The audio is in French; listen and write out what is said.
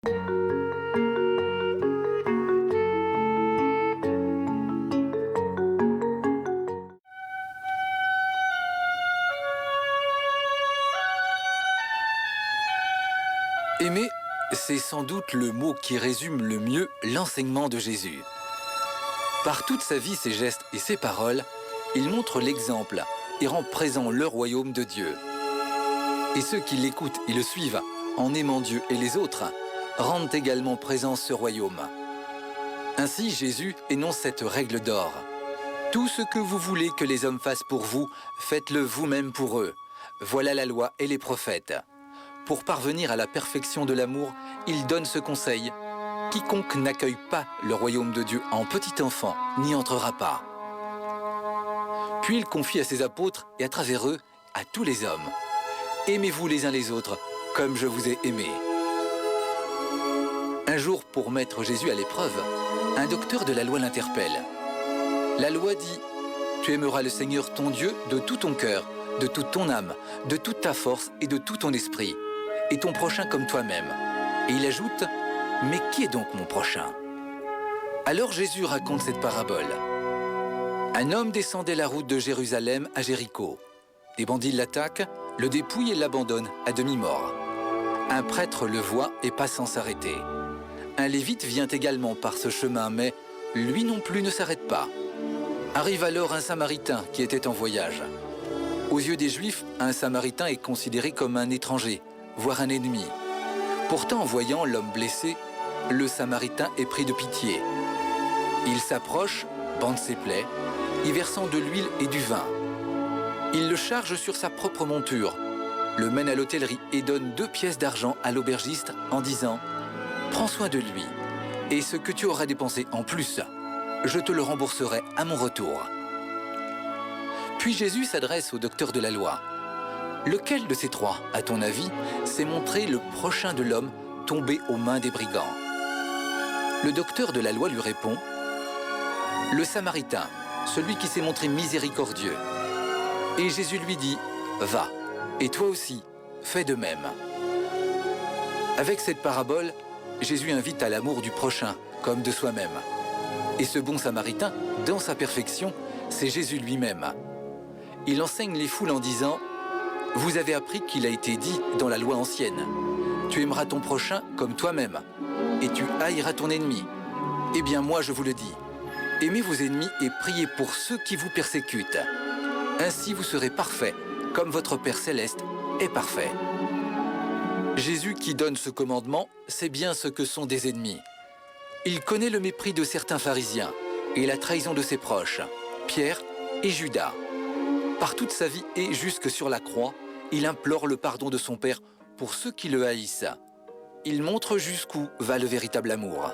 Aimer, c'est sans doute le mot qui résume le mieux l'enseignement de Jésus. Par toute sa vie, ses gestes et ses paroles, il montre l'exemple et rend présent le royaume de Dieu. Et ceux qui l'écoutent et le suivent, en aimant Dieu et les autres, rendent également présent ce royaume. Ainsi, Jésus énonce cette règle d'or. Tout ce que vous voulez que les hommes fassent pour vous, faites-le vous-même pour eux. Voilà la loi et les prophètes. Pour parvenir à la perfection de l'amour, il donne ce conseil. Quiconque n'accueille pas le royaume de Dieu en petit enfant n'y entrera pas. Puis il confie à ses apôtres et à travers eux, à tous les hommes. Aimez-vous les uns les autres comme je vous ai aimés. Un jour, pour mettre Jésus à l'épreuve, un docteur de la loi l'interpelle. La loi dit, tu aimeras le Seigneur ton Dieu de tout ton cœur, de toute ton âme, de toute ta force et de tout ton esprit, et ton prochain comme toi-même. Et il ajoute, mais qui est donc mon prochain? Alors Jésus raconte cette parabole. Un homme descendait la route de Jérusalem à Jéricho. Des bandits l'attaquent, le dépouillent et l'abandonnent à demi-mort. Un prêtre le voit et passe sans s'arrêter. Un lévite vient également par ce chemin, mais lui non plus ne s'arrête pas. Arrive alors un Samaritain qui était en voyage. Aux yeux des Juifs, un Samaritain est considéré comme un étranger, voire un ennemi. Pourtant, en voyant l'homme blessé, le Samaritain est pris de pitié. Il s'approche, bande ses plaies, y versant de l'huile et du vin. Il le charge sur sa propre monture, le mène à l'hôtellerie et donne 2 pièces d'argent à l'aubergiste en disant « Prends soin de lui, et ce que tu auras dépensé en plus, je te le rembourserai à mon retour. » Puis Jésus s'adresse au docteur de la loi. Lequel de ces 3, à ton avis, s'est montré le prochain de l'homme tombé aux mains des brigands? Le docteur de la loi lui répond, le Samaritain, celui qui s'est montré miséricordieux. Et Jésus lui dit, va, et toi aussi, fais de même. Avec cette parabole, Jésus invite à l'amour du prochain, comme de soi-même. Et ce bon Samaritain, dans sa perfection, c'est Jésus lui-même. Il enseigne les foules en disant, vous avez appris qu'il a été dit dans la loi ancienne, tu aimeras ton prochain comme toi-même, et tu haïras ton ennemi. Eh bien moi je vous le dis, aimez vos ennemis et priez pour ceux qui vous persécutent. Ainsi vous serez parfaits, comme votre Père céleste est parfait. Jésus qui donne ce commandement sait bien ce que sont des ennemis. Il connaît le mépris de certains pharisiens et la trahison de ses proches, Pierre et Judas. Par toute sa vie et jusque sur la croix, il implore le pardon de son Père pour ceux qui le haïssent. Il montre jusqu'où va le véritable amour.